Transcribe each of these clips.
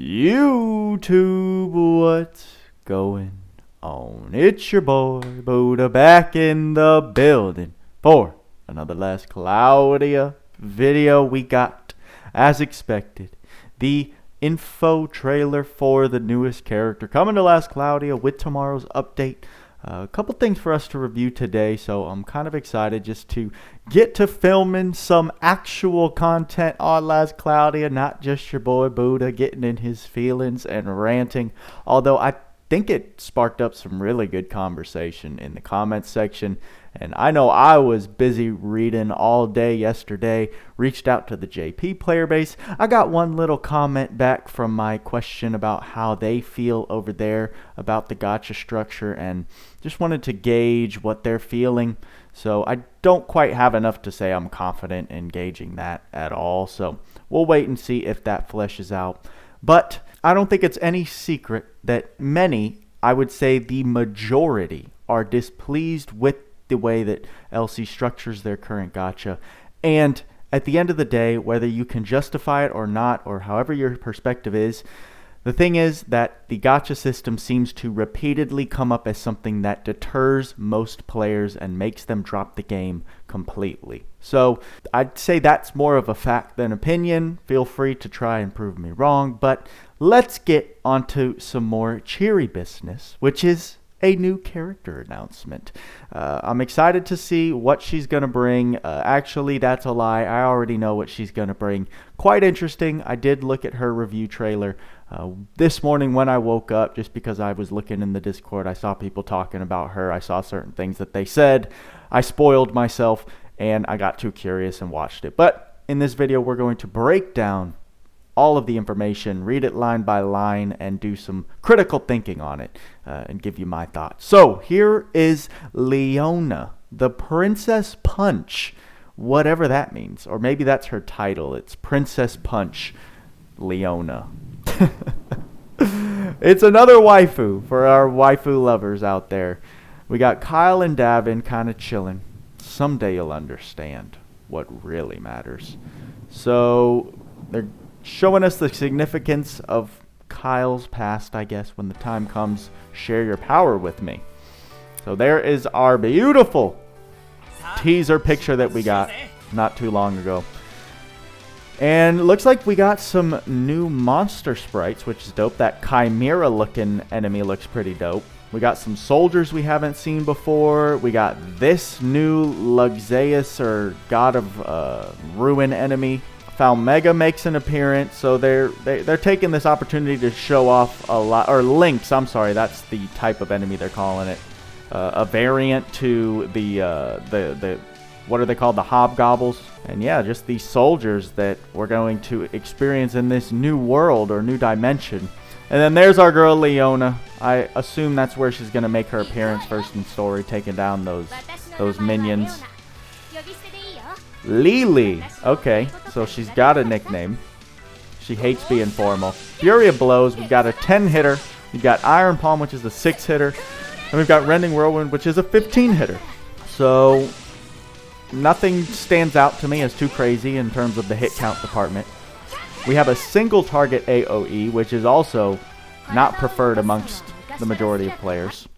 YouTube, what's going on? It's your boy Buddha back in the building for another last Cloudia video. We got, as expected, the info trailer for the newest character coming to Last Cloudia with tomorrow's update. A couple things for us to review today, so I'm kind of excited just to get to filming some actual content on Last Cloudia, not just your boy Buddha getting in his feelings and ranting, although I think it sparked up some really good conversation in the comments section. And I know I was busy reading all day yesterday, reached out to the JP player base. I got one little comment back from my question about how they feel over there about the gacha structure, and just wanted to gauge what they're feeling. So I don't quite have enough to say I'm confident in gauging that at all. So we'll wait and see if that fleshes out. But I don't think it's any secret that many, I would say the majority, are displeased with the way that LC structures their current gacha. And at the end of the day, whether you can justify it or not, or however your perspective is, the thing is that the gacha system seems to repeatedly come up as something that deters most players and makes them drop the game completely. So I'd say that's more of a fact than opinion. Feel free to try and prove me wrong, but let's get onto some more cheery business, which is a new character announcement. I'm excited to see what she's going to bring. Actually, that's a lie. I already know what she's going to bring. Quite interesting. I did look at her review trailer this morning when I woke up, just because I was looking in the Discord. I saw people talking about her. I saw certain things that they said. I spoiled myself, and I got too curious and watched it. But in this video, we're going to break down all of the information, read it line by line, and do some critical thinking on it, and give you my thoughts. So here is Leona, the Princess Punch, whatever that means, or maybe that's her title. It's Princess Punch Leona. It's another waifu for our waifu lovers out there. We got Kyle and Davin kind of chilling. Someday you'll understand what really matters. So they're showing us the significance of Kyle's past, I guess, when the time comes. Share your power with me. So there is our beautiful teaser picture that we got not too long ago. And looks like we got some new monster sprites, which is dope. That chimera looking enemy looks pretty dope. We got some soldiers we haven't seen before. We got this new Luxeus, or God of Ruin enemy. Falmega makes an appearance, so they're taking this opportunity to show off a lot, or Lynx, I'm sorry, that's the type of enemy they're calling it. A variant to the what are they called, the hobgoblins. And yeah, just these soldiers that we're going to experience in this new world or new dimension. And then there's our girl Leona. I assume that's where she's going to make her appearance first in story, taking down those minions. Lily. Okay, so she's got a nickname. She hates being formal. Fury of Blows. We've got a 10-hitter. We've got Iron Palm, which is a 6-hitter. And we've got Rending Whirlwind, which is a 15-hitter. So nothing stands out to me as too crazy in terms of the hit count department. We have a single target AoE, which is also not preferred amongst the majority of players.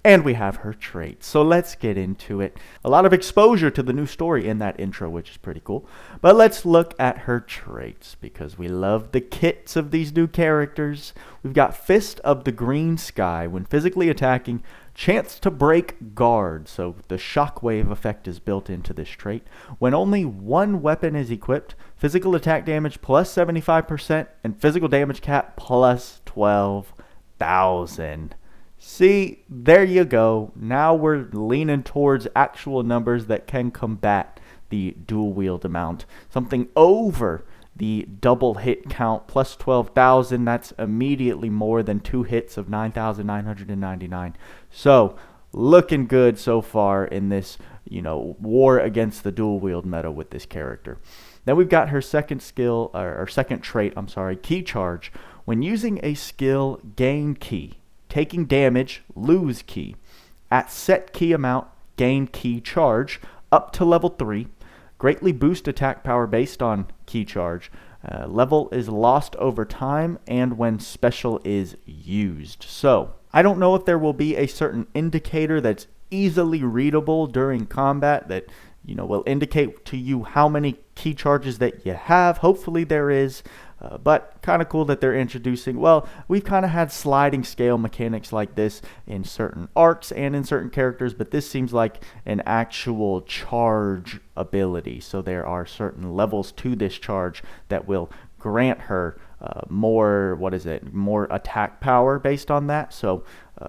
And we have her traits. So let's get into it. A lot of exposure to the new story in that intro, which is pretty cool. But let's look at her traits, because we love the kits of these new characters. We've got Fist of the Green Sky. When physically attacking, chance to break guard. So the shockwave effect is built into this trait. When only one weapon is equipped, physical attack damage plus 75% and physical damage cap plus 12,000. See, there you go. Now we're leaning towards actual numbers that can combat the dual wield amount. Something over the double hit count plus 12,000. That's immediately more than 2 hits of 9,999. So looking good so far in this, war against the dual wield meta with this character. Then we've got her second skill, or second trait, Key Charge. When using a skill, gain key. Taking damage, lose key. At set key amount, gain key charge. Up to level 3. Greatly boost attack power based on key charge. Level is lost over time and when special is used. So I don't know if there will be a certain indicator that's easily readable during combat that will indicate to you how many key charges that you have. Hopefully there is, but kind of cool that they're introducing. Well, we've kind of had sliding scale mechanics like this in certain arcs and in certain characters, but this seems like an actual charge ability. So there are certain levels to this charge that will grant her more attack power based on that. So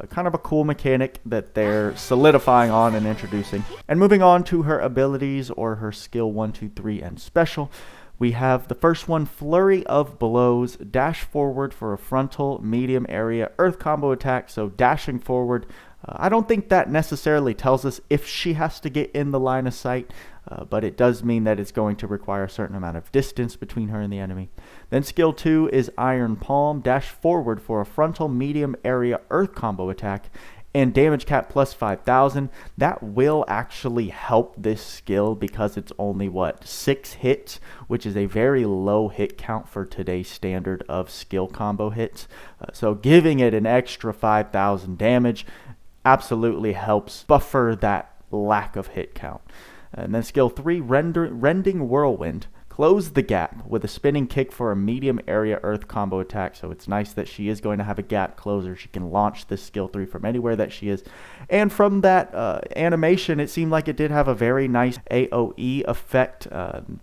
kind of a cool mechanic that they're solidifying on and introducing. And moving on to her abilities, or her skill 1, 2, 3, and special. We have the first one, Flurry of Blows, dash forward for a frontal, medium area, earth combo attack. So dashing forward, I don't think that necessarily tells us if she has to get in the line of sight, but it does mean that it's going to require a certain amount of distance between her and the enemy. Then skill 2 is Iron Palm, dash forward for a frontal, medium area, earth combo attack, and damage cap plus 5,000. That will actually help this skill because it's only 6 hits, which is a very low hit count for today's standard of skill combo hits. So giving it an extra 5,000 damage absolutely helps buffer that lack of hit count. And then skill 3, Rending Whirlwind. Close the gap with a spinning kick for a medium area earth combo attack. So it's nice that she is going to have a gap closer. She can launch this skill 3 from anywhere that she is. And from that animation, it seemed like it did have a very nice AoE effect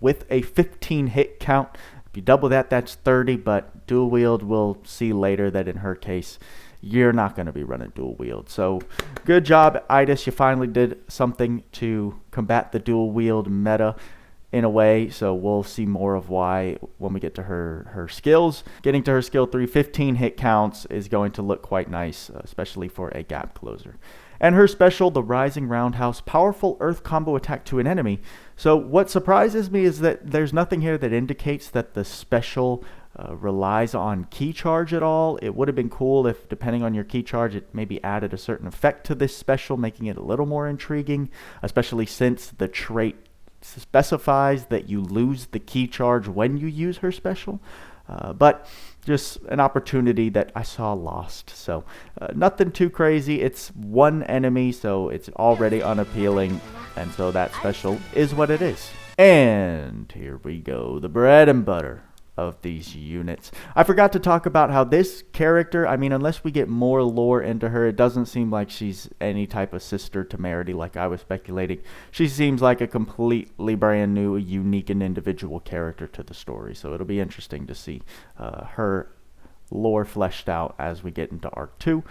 with a 15 hit count. If you double that, that's 30, but dual wield, we'll see later that in her case, you're not going to be running dual wield. So good job, Idis. You finally did something to combat the dual wield meta in a way. So we'll see more of why when we get to her skills. Getting to her skill 3, 15 hit counts is going to look quite nice, especially for a gap closer. And her special, the Rising Roundhouse, powerful earth combo attack to an enemy. So what surprises me is that there's nothing here that indicates that the special relies on key charge at all. It would have been cool if, depending on your key charge, it maybe added a certain effect to this special, making it a little more intriguing, especially since the trait specifies that you lose the key charge when you use her special. But just an opportunity that I saw lost. So nothing too crazy. It's one enemy, so it's already unappealing, and so that special is what it is. And here we go, the bread and butter of these units. I forgot to talk about how this character, I mean, unless we get more lore into her, it doesn't seem like she's any type of sister temerity like I was speculating. She seems like a completely brand new, unique, and individual character to the story. So it'll be interesting to see her lore fleshed out as we get into Arc 2.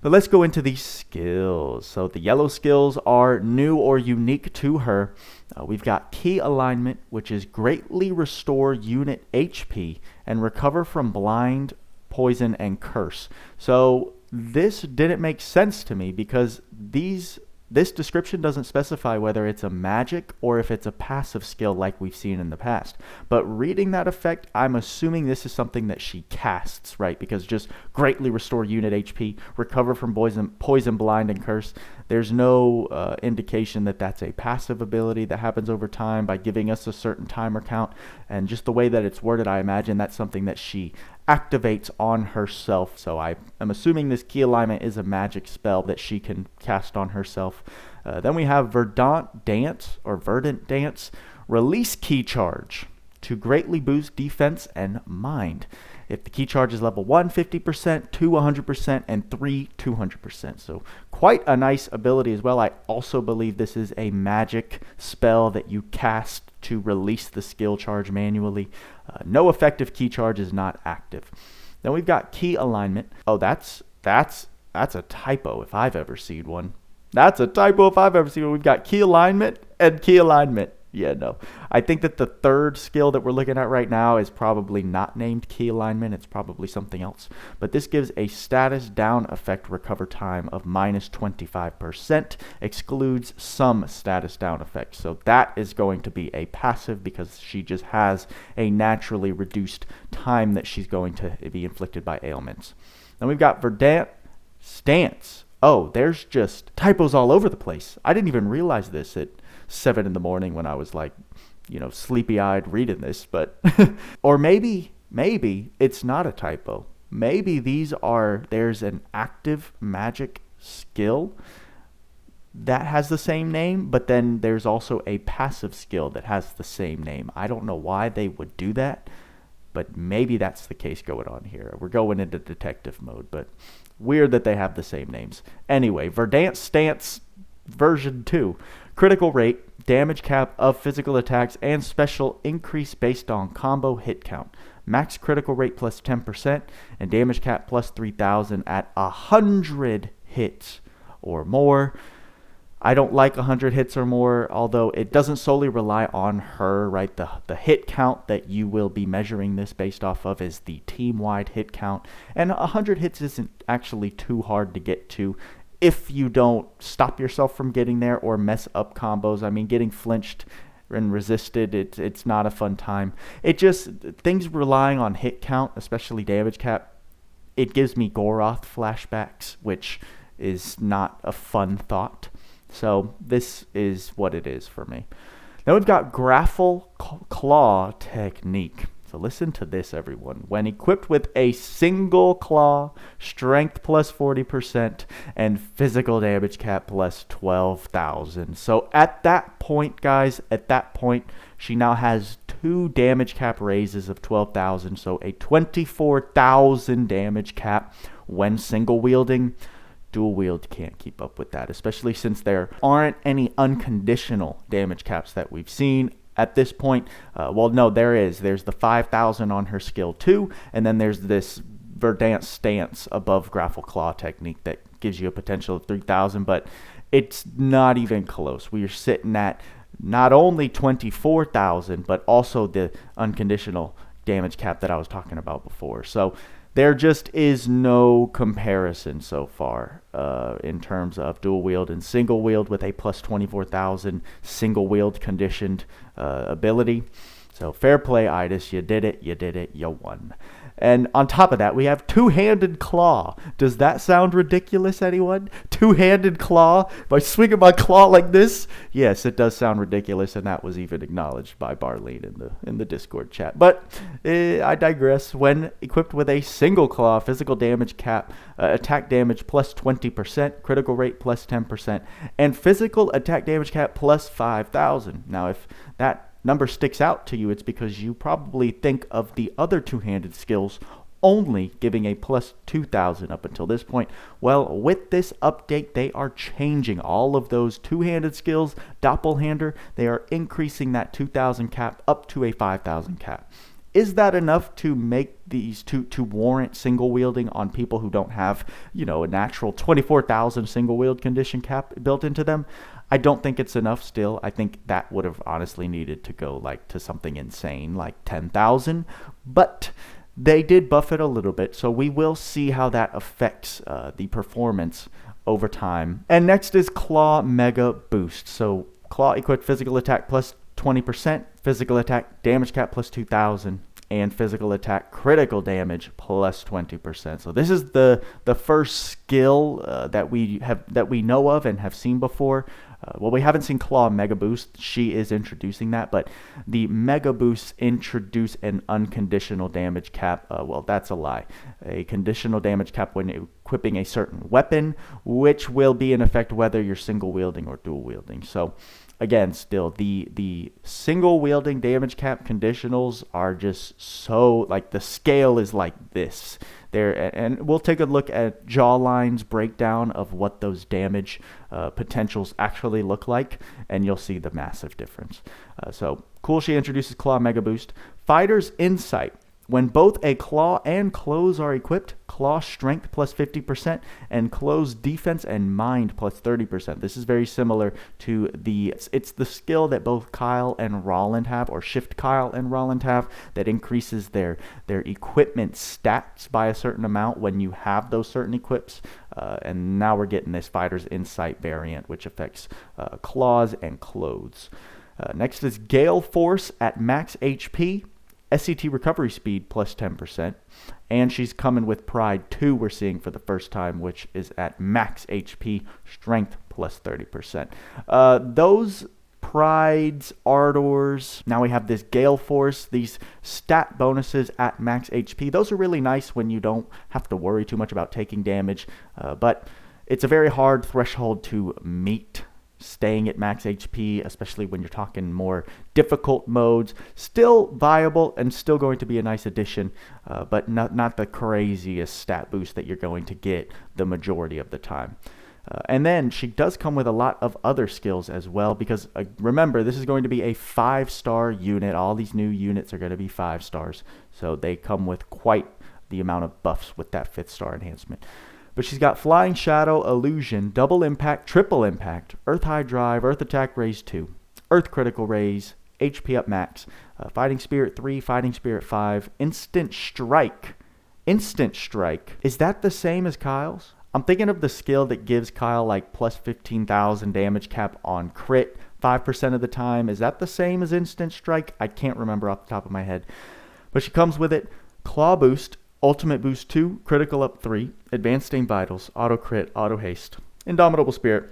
But let's go into these skills. So the yellow skills are new or unique to her. We've got Key Alignment, which is greatly restore unit HP and recover from blind, poison, and curse. So this didn't make sense to me because this description doesn't specify whether it's a magic or if it's a passive skill like we've seen in the past. But reading that effect, I'm assuming this is something that she casts, right? Because just greatly restore unit HP, recover from poison, blind, and curse. There's no indication that that's a passive ability that happens over time by giving us a certain timer count. And just the way that it's worded, I imagine that's something that she activates on herself. So I am assuming this Key Alignment is a magic spell that she can cast on herself. Then we have Verdant Dance, release key charge to greatly boost defense and mind. If the key charge is level 1, 50%, 2, 100%, and 3, 200%. So quite a nice ability as well. I also believe this is a magic spell that you cast to release the skill charge manually. No effective key charge is not active. Then we've got Key Alignment. Oh, that's a typo if I've ever seen one. That's a typo if I've ever seen one. We've got Key Alignment and Key Alignment. Yeah, no. I think that the third skill that we're looking at right now is probably not named Key Alignment. It's probably something else. But this gives a status down effect recover time of minus 25%. Excludes some status down effects. So that is going to be a passive because she just has a naturally reduced time that she's going to be inflicted by ailments. Then we've got Verdant Stance. Oh, there's just typos all over the place. I didn't even realize this at 7 in the morning when I was like sleepy-eyed reading this, but or maybe it's not a typo. Maybe there's an active magic skill that has the same name, but then there's also a passive skill that has the same name. I don't know why they would do that, but maybe that's the case going on here. We're going into detective mode, but weird that they have the same names. Anyway, Verdant Stance version 2. Critical rate, damage cap of physical attacks, and special increase based on combo hit count. Max critical rate plus 10%, and damage cap plus 3,000 at 100 hits or more. I don't like 100 hits or more, although it doesn't solely rely on her, right? The hit count that you will be measuring this based off of is the team-wide hit count. And 100 hits isn't actually too hard to get to if you don't stop yourself from getting there or mess up combos. I mean, getting flinched and resisted, it's not a fun time. It just, things relying on hit count, especially damage cap, it gives me Goroth flashbacks, which is not a fun thought. So this is what it is for me. Now we've got Grapple Claw Technique. So listen to this, everyone. When equipped with a single claw, strength plus 40%, and physical damage cap plus 12,000. So at that point, guys, she now has 2 damage cap raises of 12,000. So a 24,000 damage cap when single wielding. Dual wield can't keep up with that, especially since there aren't any unconditional damage caps that we've seen at this point. Well, no, there is. There's the 5,000 on her skill 2, and then there's this Verdant Stance above Grapple Claw Technique that gives you a potential of 3,000, but it's not even close. We are sitting at not only 24,000, but also the unconditional damage cap that I was talking about before. So there just is no comparison so far in terms of dual wield and single wield with a plus 24,000 single wield conditioned ability. So fair play, Idis. You did it. You won. And on top of that, we have two-handed claw. Does that sound ridiculous, anyone? Two-handed claw? By swinging my claw like this? Yes, it does sound ridiculous, and that was even acknowledged by Barleen in the Discord chat. But I digress. When equipped with a single claw, physical damage cap, attack damage plus 20%, critical rate plus 10%, and physical attack damage cap plus 5,000. Now, if that number sticks out to you, it's because you probably think of the other two-handed skills only giving a plus 2,000 up until this point. Well, with this update, they are changing all of those two-handed skills. Doppelhander, they are increasing that 2,000 cap up to a 5,000 cap. Is that enough to make these to warrant single wielding on people who don't have, a natural 24,000 single wield condition cap built into them? I don't think it's enough still. I think that would have honestly needed to go to something insane like 10,000, but they did buff it a little bit, so we will see how that affects the performance over time. And next is Claw Mega Boost. So Claw equipped physical attack plus 20%, physical attack damage cap plus 2,000, and physical attack critical damage plus 20%. So this is the first skill that we know of and have seen before. Well, we haven't seen Claw Mega Boost. She is introducing that, but the Mega Boosts introduce an unconditional damage cap. Well, that's a lie. A conditional damage cap when equipping a certain weapon, which will be in effect whether you're single wielding or dual wielding. So again, still, the single wielding damage cap conditionals are just so, the scale is like this. And we'll take a look at Jawline's breakdown of what those damage potentials actually look like, and you'll see the massive difference. So cool, she introduces Claw Mega Boost. Fighter's Insight. When both a claw and clothes are equipped, claw strength plus 50% and clothes defense and mind plus 30%. This is very similar to it's the skill that both Kyle and Rolland have, or Shift Kyle and Rolland have, that increases their equipment stats by a certain amount when you have those certain equips. And now we're getting this Fighter's Insight variant, which affects claws and clothes. Next is Gale Force at max HP. SCT recovery speed plus 10%, and she's coming with Pride 2 we're seeing for the first time, which is at max HP, strength plus 30%. Those Prides, Ardors. Now we have this Gale Force, these stat bonuses at max HP. Those are really nice when you don't have to worry too much about taking damage, but it's a very hard threshold to meet, staying at max HP, especially when you're talking more difficult modes. Still viable and still going to be a nice addition, but not the craziest stat boost that you're going to get the majority of the time. And then she does come with a lot of other skills as well, because remember, this is going to be a 5-star unit. All these new units are going to be 5 stars, so they come with quite the amount of buffs with that 5th star enhancement. But she's got Flying Shadow, Illusion, Double Impact, Triple Impact, Earth High Drive, Earth Attack Raise 2, Earth Critical Raise, HP up max, Fighting Spirit 3, Fighting Spirit 5, Instant Strike. Instant Strike. Is that the same as Kyle's? I'm thinking of the skill that gives Kyle like plus 15,000 damage cap on crit 5% of the time. Is that the same as Instant Strike? I can't remember off the top of my head. But she comes with it. Claw Boost, Ultimate Boost 2, Critical up 3, Advanced Stain Vitals, Auto Crit, Auto Haste, Indomitable Spirit,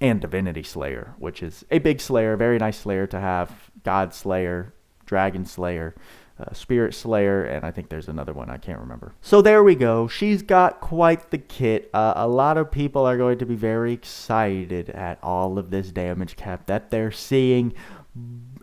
and Divinity Slayer, which is a big Slayer, very nice Slayer to have. God Slayer, Dragon Slayer, Spirit Slayer, and I think there's another one, I can't remember. So there we go. She's got quite the kit. A lot of people are going to be very excited at all of this damage cap that they're seeing.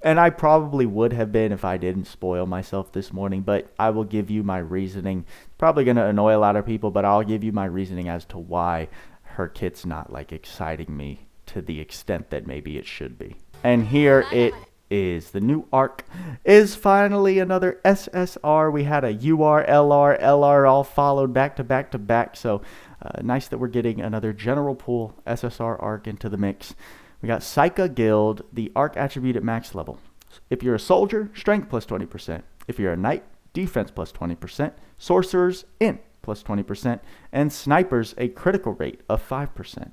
And I probably would have been if I didn't spoil myself this morning, but I will give you my reasoning. It's probably going to annoy a lot of people, but I'll give you my reasoning as to why her kit's not like exciting me to the extent that maybe it should be. And here it is. The new Ark is finally another SSR. We had a UR, LR, LR all followed back to back to back. So nice that we're getting another general pool SSR Ark into the mix. We got Psycha Guild, the Ark attribute at max level. If you're a soldier, strength plus 20%. If you're a knight, defense plus 20%. Sorcerers, int plus 20%. And snipers, a critical rate of 5%.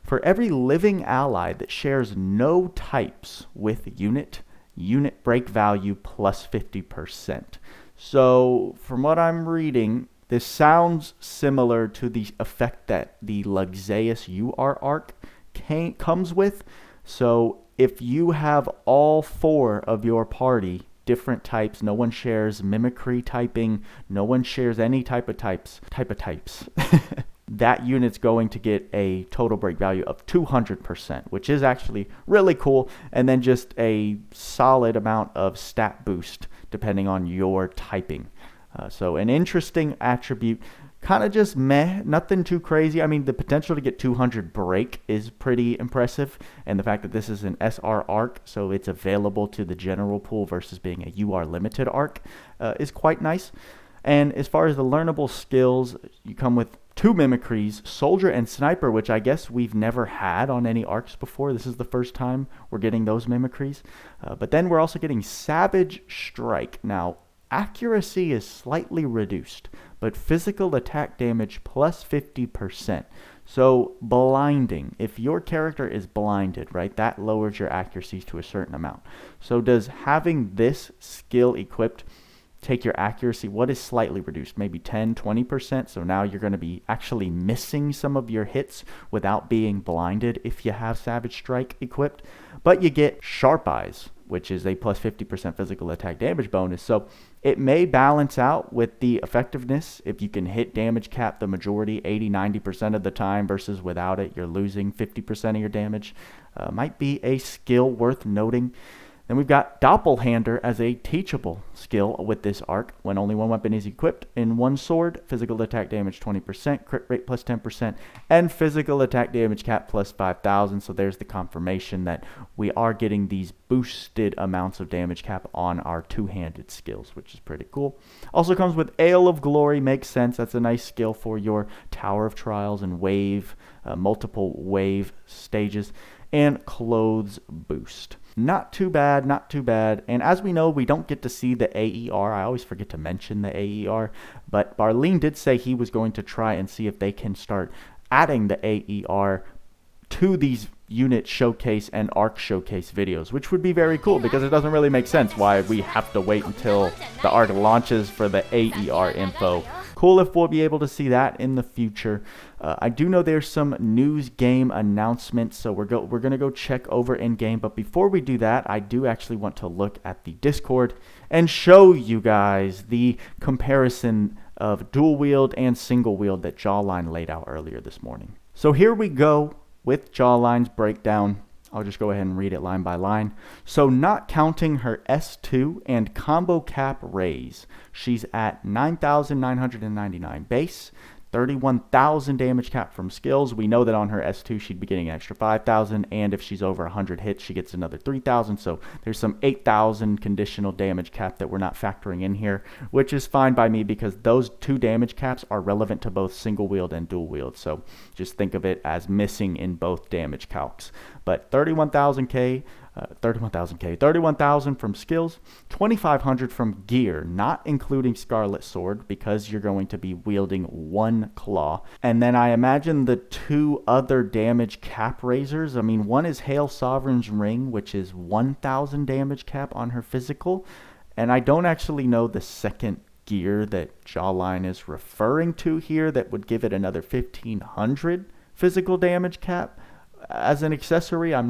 For every living ally that shares no types with unit break value plus 50%. So from what I'm reading, this sounds similar to the effect that the Luxeus UR Ark comes with. So if you have all 4 of your party different types, no one shares mimicry typing, no one shares any type of types, that unit's going to get a total break value of 200%, which is actually really cool. And then just a solid amount of stat boost depending on your typing. So an interesting attribute. Kind of just meh, nothing too crazy. I mean, the potential to get 200 break is pretty impressive. And the fact that this is an SR Ark, so it's available to the general pool versus being a UR limited Ark, is quite nice. And as far as the learnable skills, you come with 2 mimicries, Soldier and Sniper, which I guess we've never had on any Arks before. This is the first time we're getting those mimicries. But then we're also getting Savage Strike. Now, accuracy is slightly reduced, but physical attack damage plus 50%. So blinding, if your character is blinded, right, that lowers your accuracy to a certain amount. So does having this skill equipped take your accuracy, what is slightly reduced, maybe 10-20%? So now you're going to be actually missing some of your hits without being blinded if you have Savage Strike equipped. But you get Sharp Eyes, which is a plus 50% physical attack damage bonus. So it may balance out with the effectiveness if you can hit damage cap the majority 80-90% of the time versus without it you're losing 50% of your damage. Might be a skill worth noting. Then we've got Doppelhander as a teachable skill with this Ark. When only one weapon is equipped in one sword, physical attack damage 20%, crit rate plus 10%, and physical attack damage cap plus 5,000. So there's the confirmation that we are getting these boosted amounts of damage cap on our two-handed skills, which is pretty cool. Also comes with Ale of Glory. Makes sense. That's a nice skill for your Tower of Trials and wave, multiple wave stages. And Clothes Boost. Not too bad, not too bad. And as we know, we don't get to see the AER. I always forget to mention the AER. But Barleen did say he was going to try and see if they can start adding the AER to these unit showcase and Ark showcase videos, which would be very cool because it doesn't really make sense why we have to wait until the Ark launches for the AER info. cool if we'll be able to see that in the future. I do know there's some news game announcements, so we're going to go check over in game. But before we do that, I do actually want to look at the Discord and show you guys the comparison of dual wield and single wield that Jawline laid out earlier this morning. So here we go with Jawline's breakdown. I'll just go ahead and read it line by line. So not counting her S2 and combo cap raise, she's at 9,999 base, 31,000 damage cap from skills. We know that on her S2 she'd be getting an extra 5,000, and if she's over 100 hits she gets another 3,000. So there's some 8,000 conditional damage cap that we're not factoring in here, which is fine by me because those two damage caps are relevant to both single wield and dual wield. So just think of it as missing in both damage calcs. But 31,000 from skills, 2,500 from gear, not including Scarlet Sword because you're going to be wielding one claw. And then I imagine the two other damage cap raisers. I mean, one is Hail Sovereign's Ring, which is 1,000 damage cap on her physical. And I don't actually know the second gear that Jawline is referring to here that would give it another 1,500 physical damage cap. As an accessory, I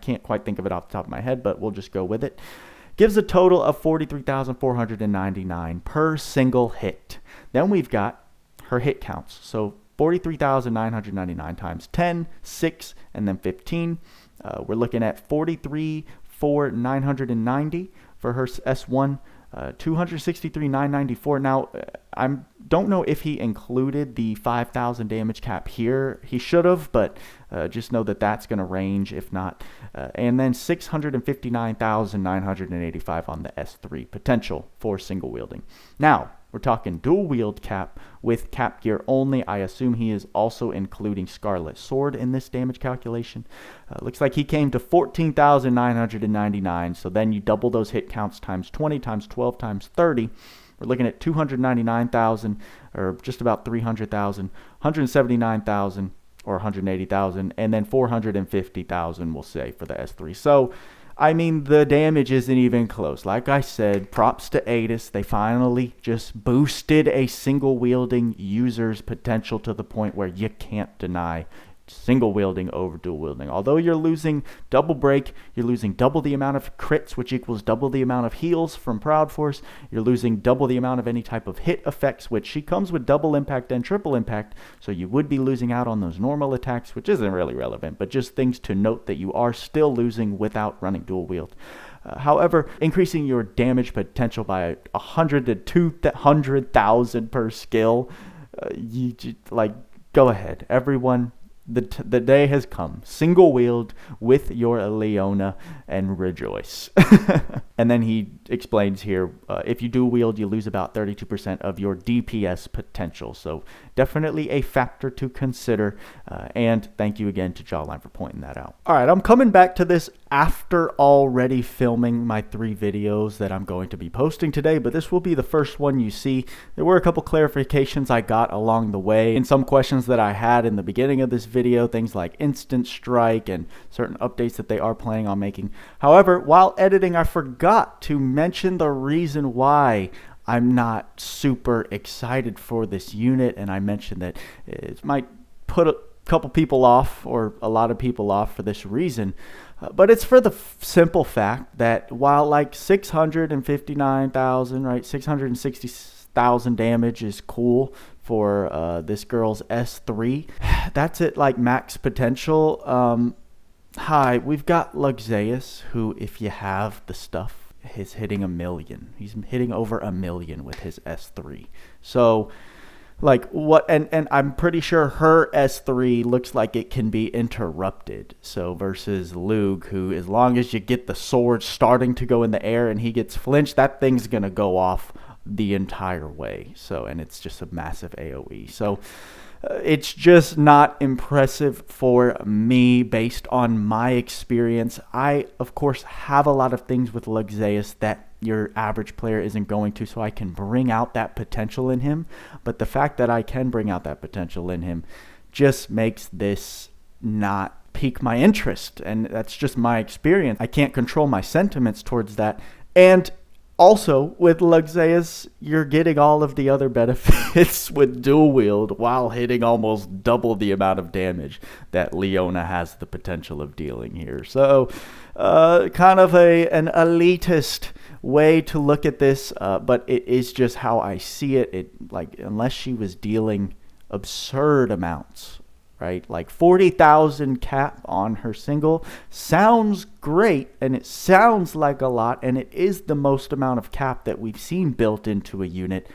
can't quite think of it off the top of my head, but we'll just go with it. Gives a total of 43,499 per single hit. Then we've got her hit counts. So 43,999 times 10, 6, and then 15. We're looking at 43,990 for her S1. 263,994. Now, I don't know if he included the 5,000 damage cap here. He should have, but just know that that's going to range if not. And then 659,985 on the S3 potential for single wielding. Now, we're talking dual wield cap with cap gear only. I assume he is also including Scarlet Sword in this damage calculation. Looks like he came to 14,999. So then you double those hit counts times 20, times 12, times 30. We're looking at 299,000 or just about 300,000, 179,000 or 180,000, and then 450,000 we'll say for the S3. So I mean, the damage isn't even close. Like I said, props to Adis. They finally just boosted a single wielding user's potential to the point where you can't deny single wielding over dual wielding. Although you're losing double break, you're losing double the amount of crits, which equals double the amount of heals from Proud Force. You're losing double the amount of any type of hit effects, which she comes with double impact and triple impact. So you would be losing out on those normal attacks, which isn't really relevant, but just things to note that you are still losing without running dual wield. However, increasing your damage potential by 100 to 200,000 per skill, go ahead, everyone. The day has come. Single wield with your Leona and rejoice. And then he explains here, if you do wield, you lose about 32% of your DPS potential. So definitely a factor to consider. And thank you again to Jawline for pointing that out. All right, I'm coming back to this after already filming my 3 videos that I'm going to be posting today, but this will be the first one you see. There were a couple clarifications I got along the way and some questions that I had in the beginning of this video, things like instant strike and certain updates that they are planning on making. However, while editing, I forgot to mention the reason why I'm not super excited for this unit, and I mentioned that it might put a couple people off or a lot of people off for this reason. But it's for the simple fact that while like 659,000, right, 660,000 damage is cool for this girl's S3, that's it, like max potential. Hi, we've got Luxeus, who, if you have the stuff, is hitting 1 million. He's hitting over 1 million with his S3. So like what, and I'm pretty sure her S3 looks like it can be interrupted. So versus Lug, who as long as you get the sword starting to go in the air and he gets flinched, that thing's gonna go off the entire way. So, and it's just a massive AoE. So it's just not impressive for me based on my experience. I, of course, have a lot of things with Luxeus that your average player isn't going to, so I can bring out that potential in him. But the fact that I can bring out that potential in him just makes this not pique my interest, and that's just my experience. I can't control my sentiments towards that. And Also, with Luxeus, you're getting all of the other benefits with dual wield while hitting almost double the amount of damage that Leona has the potential of dealing here. So, kind of an elitist way to look at this, but it is just how I see it. Unless she was dealing absurd amounts, right? Like 40,000 cap on her single sounds great, and it sounds like a lot, and it is the most amount of cap that we've seen built into a unit.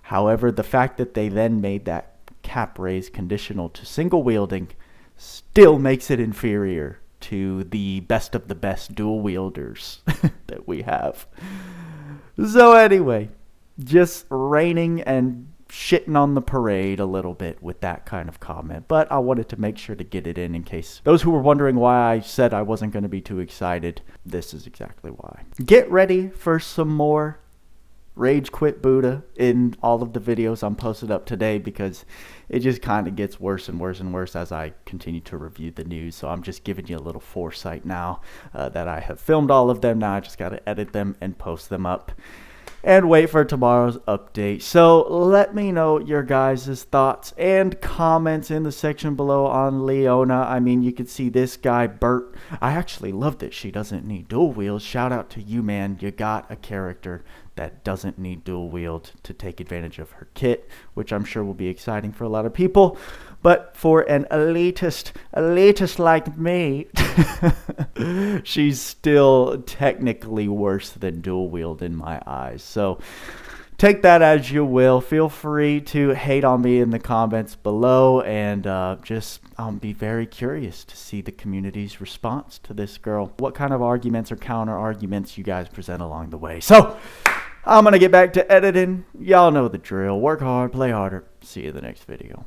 However, the fact that they then made that cap raise conditional to single wielding still makes it inferior to the best of the best dual wielders that we have. So anyway, just raining and shitting on the parade a little bit with that kind of comment, but I wanted to make sure to get it in case those who were wondering why I said I wasn't going to be too excited. This is exactly why. Get ready for some more Rage Quit Buddha in all of the videos I'm posted up today, because it just kind of gets worse and worse and worse as I continue to review the news. So I'm just giving you a little foresight now that I have filmed all of them. Now I just got to edit them and post them up and wait for tomorrow's update. So let me know your guys' thoughts and comments in the section below on Leona. I mean, you can see this guy, Bert. I actually love that she doesn't need dual wield. Shout out to you, man. You got a character that doesn't need dual wield to take advantage of her kit, which I'm sure will be exciting for a lot of people. But for an elitist like me, she's still technically worse than dual wield in my eyes. So take that as you will. Feel free to hate on me in the comments below, and I'll be very curious to see the community's response to this girl. What kind of arguments or counter arguments you guys present along the way. So I'm going to get back to editing. Y'all know the drill. Work hard, play harder. See you in the next video.